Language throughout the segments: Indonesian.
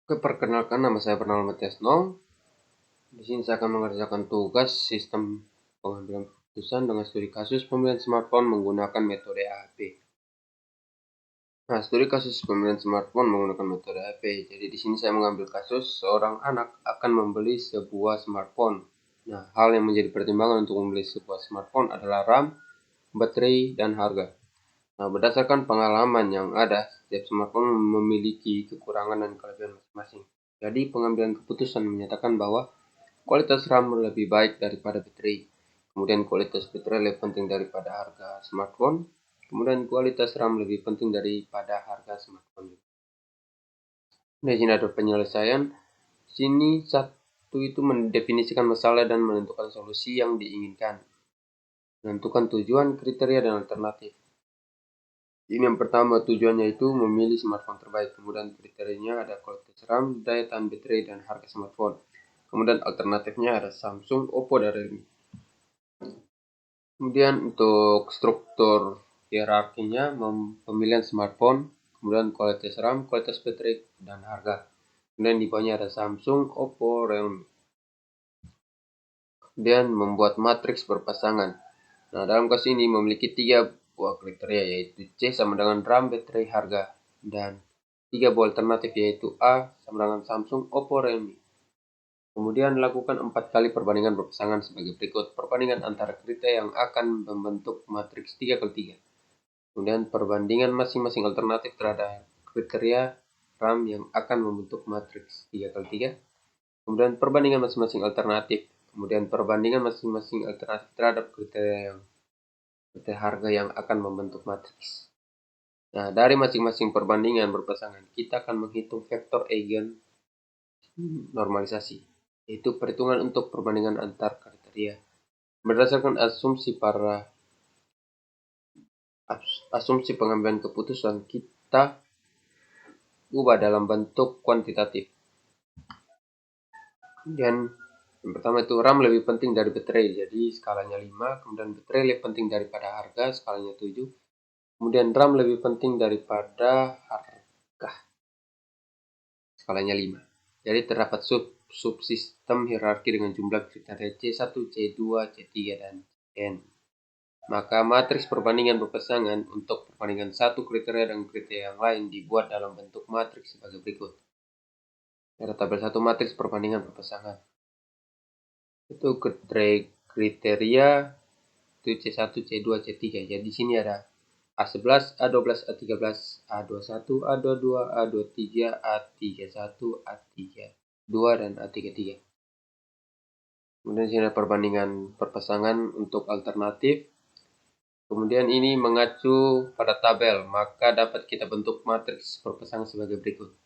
Oke, perkenalkan, nama saya Bernal Matias Nong. Di sini saya akan mengerjakan tugas sistem pengambilan keputusan dengan studi kasus pembelian smartphone menggunakan metode AAP. Nah, studi kasus pembelian smartphone menggunakan metode AAP. Jadi di sini saya mengambil kasus seorang anak akan membeli sebuah smartphone. Nah, hal yang menjadi pertimbangan untuk membeli sebuah smartphone adalah RAM, baterai, dan harga. Nah, berdasarkan pengalaman yang ada, setiap smartphone memiliki kekurangan dan kelebihan masing-masing. Jadi, pengambilan keputusan menyatakan bahwa kualitas RAM lebih baik daripada baterai. Kemudian kualitas baterai lebih penting daripada harga smartphone. Kemudian kualitas RAM lebih penting daripada harga smartphone. Di sini ada penyelesaian. Sini satu itu mendefinisikan masalah dan menentukan solusi yang diinginkan. Menentukan tujuan, kriteria, dan alternatif. Ini yang pertama, tujuannya itu memilih smartphone terbaik. Kemudian kriterianya ada kualitas RAM, daya tahan baterai, dan harga smartphone. Kemudian alternatifnya ada Samsung, Oppo, dan Realme. Kemudian untuk struktur hierarkinya, pemilihan smartphone, kemudian kualitas RAM, kualitas baterai, dan harga. Kemudian di bawahnya ada Samsung, Oppo, Realme. Kemudian membuat matriks berpasangan. Nah, dalam kasus ini memiliki 3 buah kriteria, yaitu C sama dengan RAM, baterai, harga. Dan 3 buah alternatif, yaitu A sama dengan Samsung, Oppo, Realme. Kemudian lakukan 4 kali perbandingan berpasangan sebagai berikut. Perbandingan antara kriteria yang akan membentuk matriks 3x3. Kemudian perbandingan masing-masing alternatif terhadap kriteria RAM yang akan membentuk matriks 3x3. Kemudian perbandingan masing-masing alternatif. Kemudian perbandingan masing-masing alternatif terhadap kriteria harga yang akan membentuk matriks. Nah, dari masing-masing perbandingan berpasangan, kita akan menghitung vektor eigen normalisasi, yaitu perhitungan untuk perbandingan antar kriteria. Berdasarkan asumsi pengambilan keputusan, kita ubah dalam bentuk kuantitatif. Kemudian yang pertama itu RAM lebih penting dari baterai, jadi skalanya 5. Kemudian baterai lebih penting daripada harga, skalanya 7. Kemudian RAM lebih penting daripada harga, skalanya 5. Jadi terdapat subsistem hierarki dengan jumlah kriteria C1, C2, C3, dan N. Maka matriks perbandingan berpasangan untuk perbandingan satu kriteria dengan kriteria yang lain dibuat dalam bentuk matriks sebagai berikut. Ada tabel 1 matriks perbandingan berpasangan. Itu kriteria itu C1, C2, C3. Jadi di sini ada A11, A12, A13, A21, A22, A23, A31, A32, dan A33. Kemudian di sini ada perbandingan perpasangan untuk alternatif. Kemudian ini mengacu pada tabel, maka dapat kita bentuk matriks perpasangan sebagai berikut.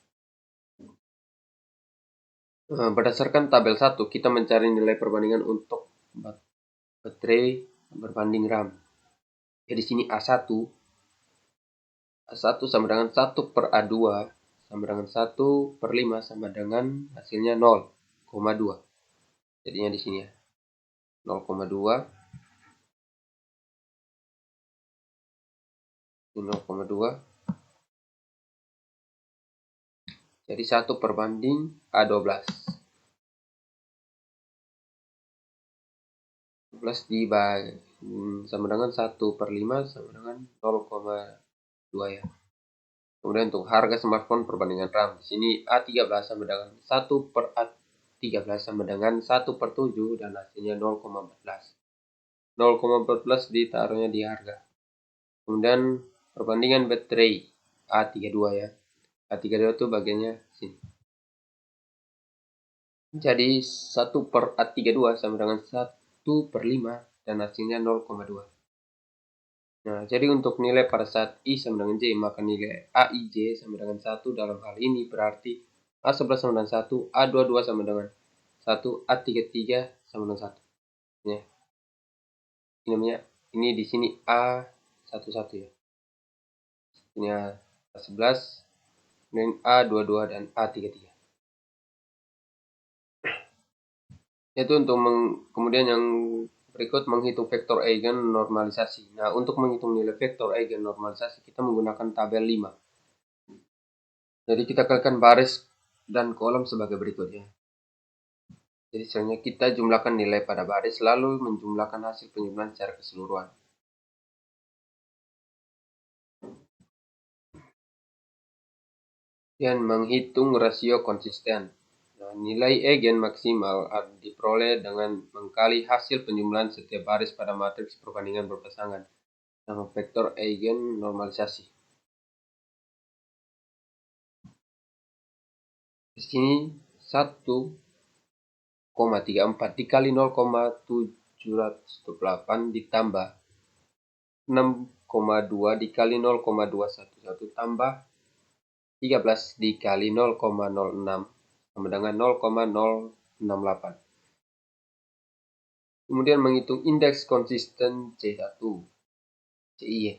Berdasarkan tabel 1, kita mencari nilai perbandingan untuk baterai berbanding RAM. Jadi di sini A1 sama dengan 1 per A2 sama dengan 1 per 5 sama dengan hasilnya 0,2. Jadinya di sini ya, 0,2. 0,2. Jadi 1 perbanding A12. 12 dibagi sama dengan 1 per 5 sama dengan 0,2 ya. Kemudian untuk harga smartphone perbandingan RAM. Di sini A13 sama dengan 1 per A13 sama dengan 1 per 7 dan hasilnya 0,14. 0,14 ditaruhnya di harga. Kemudian perbandingan baterai A32 ya. A32 itu bagiannya sini. Jadi 1 per A32 sama dengan 1 per 5 dan hasilnya 0,2. Nah, jadi untuk nilai pada saat I sama dengan J, maka nilai AIJ sama dengan 1 dalam hal ini berarti A11 sama dengan 1, A22 sama dengan 1, A33 sama dengan 1. Ya. Ini namanya, ini di sini A11 ya. Ini A11, kemudian A22 dan A33. Itu untuk kemudian yang berikut menghitung vektor eigen normalisasi. Nah, untuk menghitung nilai vektor eigen normalisasi kita menggunakan tabel 5. Jadi kita kalikan baris dan kolom sebagai berikutnya. Jadi selanjutnya kita jumlahkan nilai pada baris lalu menjumlahkan hasil penjumlahan secara keseluruhan. Dan menghitung rasio konsisten. Nah, nilai eigen maksimal diperoleh dengan mengkali hasil penjumlahan setiap baris pada matriks perbandingan berpasangan dengan vektor eigen normalisasi. Di sini 1,34 dikali 0,708 ditambah 6,2 dikali 0,211 tambah 13 dikali 0,06 sama dengan 0,068. Kemudian menghitung indeks konsisten C1, CI.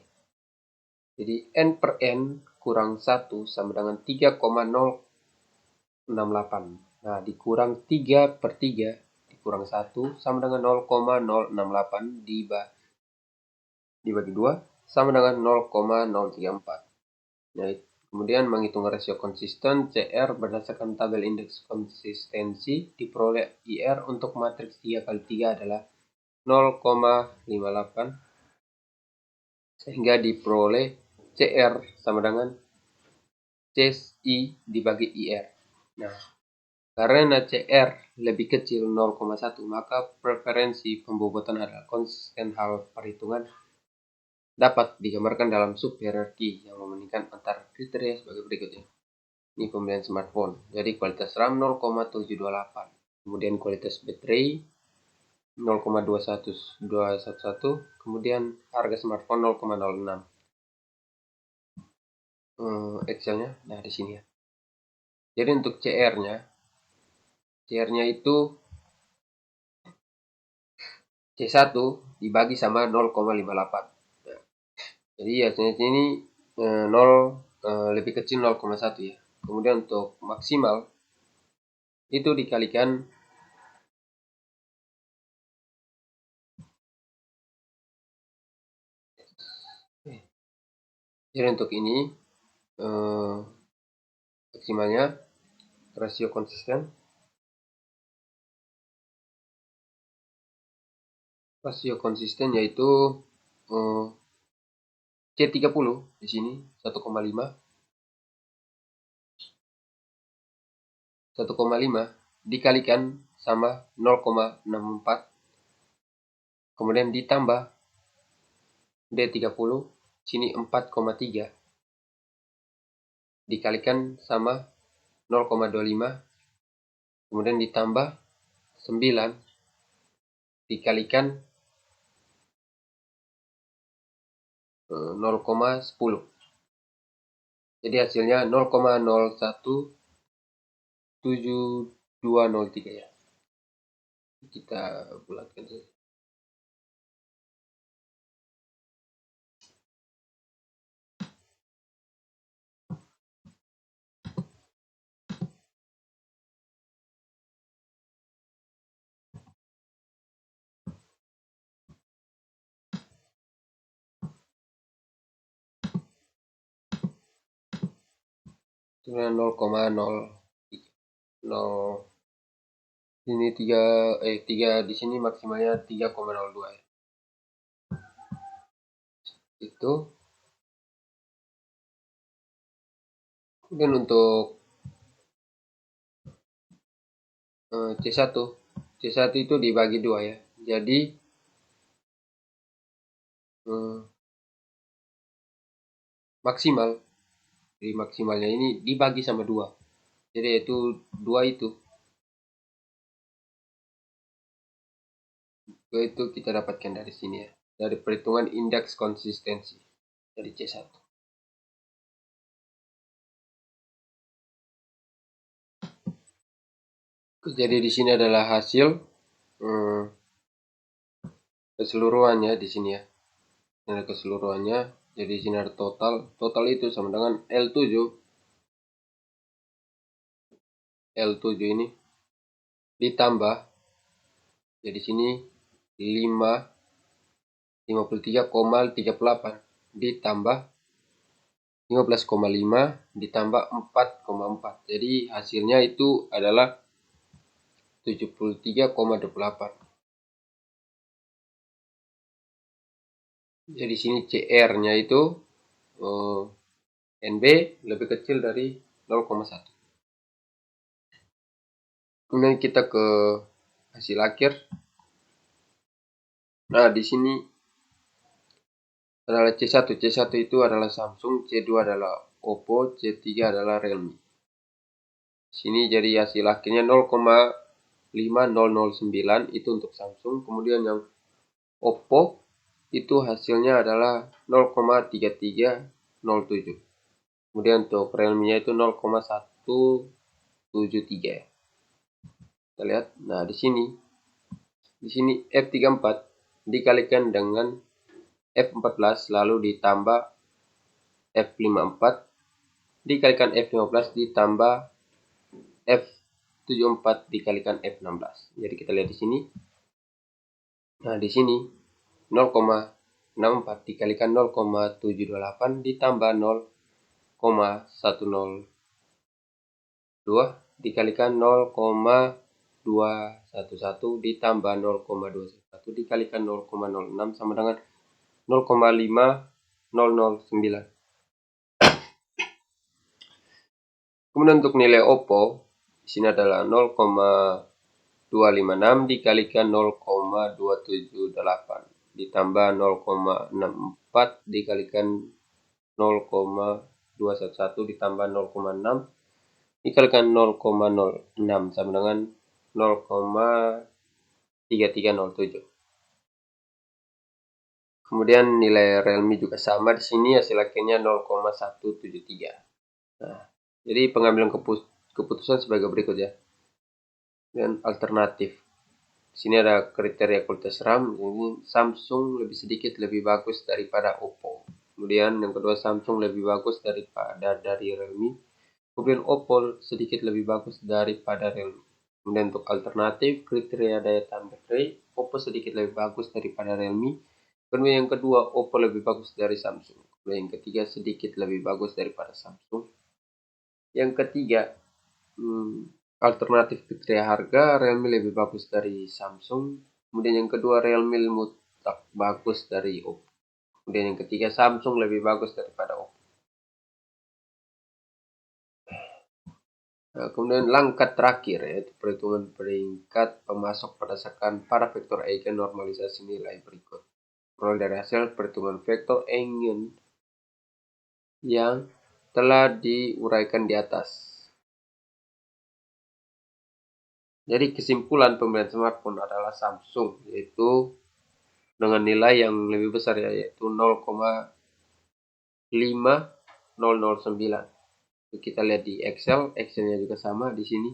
Jadi N per N kurang 1 sama dengan 3,068. Nah, dikurang 3 per 3 dikurang 1 sama dengan 0,068 dibagi 2 sama dengan 0,034. Nah, kemudian menghitung rasio konsisten CR berdasarkan tabel indeks konsistensi diperoleh IR untuk matriks 3 kali 3 adalah 0,58 sehingga diperoleh CR sama dengan CI dibagi IR. Nah, karena CR lebih kecil 0,1 maka preferensi pembobotan adalah konsisten hal perhitungan dapat digambarkan dalam subhierarki yang membandingkan antara kriteria sebagai berikutnya. Ini pembelian smartphone. Jadi kualitas RAM 0,728. Kemudian kualitas baterai 0,21211. Kemudian harga smartphone 0,06. Excelnya, nah di sini ya. Jadi untuk CR-nya itu C1 dibagi sama 0,58. Jadi hasilnya ini 0 lebih kecil 0,1 ya. Kemudian untuk maksimal itu dikalikan jadi untuk ini maksimalnya rasio konsisten yaitu C30 di sini 1,5 dikalikan sama 0,64 kemudian ditambah D30 sini 4,3 dikalikan sama 0,25 kemudian ditambah 9 dikalikan 0,10. Jadi hasilnya 0,017203 ya. Kita bulatkan saja. Sebenarnya 0,0 ini 3 di sini maksimalnya 3,02 ya. Itu. Kemudian untuk C1 itu dibagi 2 ya. Jadi maksimal. Jadi maksimalnya ini dibagi sama 2. Jadi itu 2 itu. Itu kita dapatkan dari sini ya. Dari perhitungan indeks konsistensi dari C1. Jadi di sini adalah hasil keseluruhannya di sini ya. Ini ada keseluruhannya. Jadi di sini ada total itu sama dengan L7 ini ditambah jadi sini 53,38 ditambah 15,5 ditambah 4,4. Jadi hasilnya itu adalah 73,28. Jadi sini CR-nya itu NB lebih kecil dari 0,1. Kemudian kita ke hasil akhir. Nah, di sini adalah C1. C1 itu adalah Samsung, C2 adalah Oppo, C3 adalah Realme. Sini jadi hasil akhirnya 0,5009 itu untuk Samsung. Kemudian yang Oppo itu hasilnya adalah 0,3307. Kemudian untuk Realme-nya itu 0,173. Kita lihat. Nah, di sini F34 dikalikan dengan F14 lalu ditambah F54 dikalikan F15 ditambah F74 dikalikan F16. Jadi kita lihat di sini. Nah, di sini 0,64 dikalikan 0,728 ditambah 0,102 dikalikan 0,211 ditambah 0,211 dikalikan 0,06 sama dengan 0,5009. Kemudian untuk nilai Oppo di sini adalah 0,256 dikalikan 0,278 ditambah 0,64 dikalikan 0,211 ditambah 0,6 dikalikan 0,06 sama dengan 0,3307. Kemudian nilai Realme juga sama di sini, hasil akhirnya 0,173. Nah, jadi pengambilan keputusan sebagai berikut ya. Dan alternatif. Di sini ada kriteria kualitas RAM. Ini Samsung lebih sedikit lebih bagus daripada Oppo. Kemudian yang kedua Samsung lebih bagus daripada Realme. Kemudian Oppo sedikit lebih bagus daripada Realme. Kemudian untuk alternatif kriteria daya tahan baterai, Oppo sedikit lebih bagus daripada Realme. Kemudian yang kedua Oppo lebih bagus dari Samsung. Kemudian yang ketiga sedikit lebih bagus daripada Samsung. Yang ketiga alternatif kriteria harga, Realme lebih bagus dari Samsung. Kemudian yang kedua Realme tak bagus dari Oppo. Kemudian yang ketiga Samsung lebih bagus daripada Oppo. Nah, kemudian langkah terakhir yaitu perhitungan peringkat pemasok berdasarkan para vektor eigen normalisasi nilai berikut. Mulai dari hasil perhitungan vektor eigen yang telah diuraikan di atas. Jadi kesimpulan pembelian smartphone adalah Samsung, yaitu dengan nilai yang lebih besar yaitu 0,5009. Kita lihat di Excel, Excelnya juga sama di sini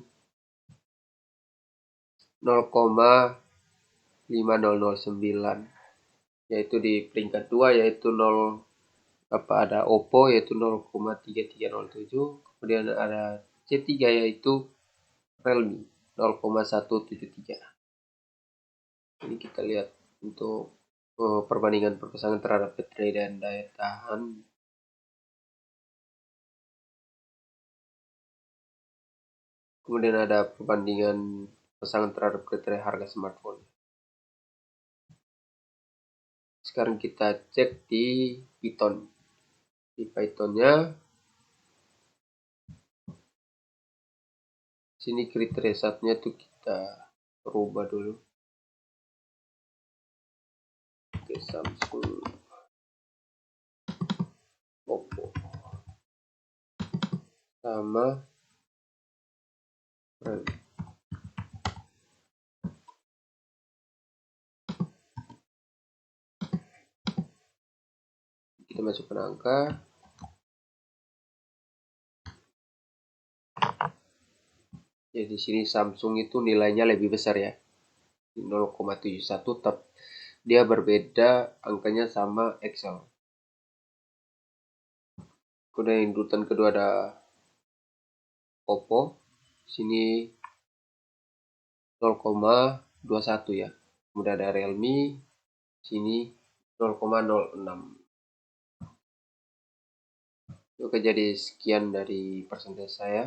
0,5009, yaitu di peringkat 2 yaitu ada Oppo yaitu 0,3307, kemudian ada C3 yaitu Realme 0,173. Ini kita lihat untuk perbandingan perpasangan terhadap baterai dan daya tahan. Kemudian ada perbandingan pasangan terhadap kriteria harga smartphone. Sekarang kita cek di Python. Di Pythonnya sini kriteria satnya tuh kita rubah dulu. Oke, Samsung, Oppo sama Realme. Kita masukkan angka. Jadi di sini Samsung itu nilainya lebih besar ya. 0,71, tapi dia berbeda angkanya sama Excel. Kemudian urutan kedua ada Oppo. Sini 0,21 ya. Kemudian ada Realme. Sini 0,06. Oke, jadi sekian dari presentasi saya.